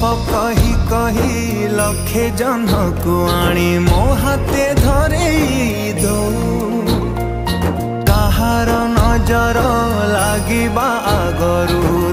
गप कही कही लखे जन को आनी मो हाथे धरे दो कहार नजर लागिबा आगरू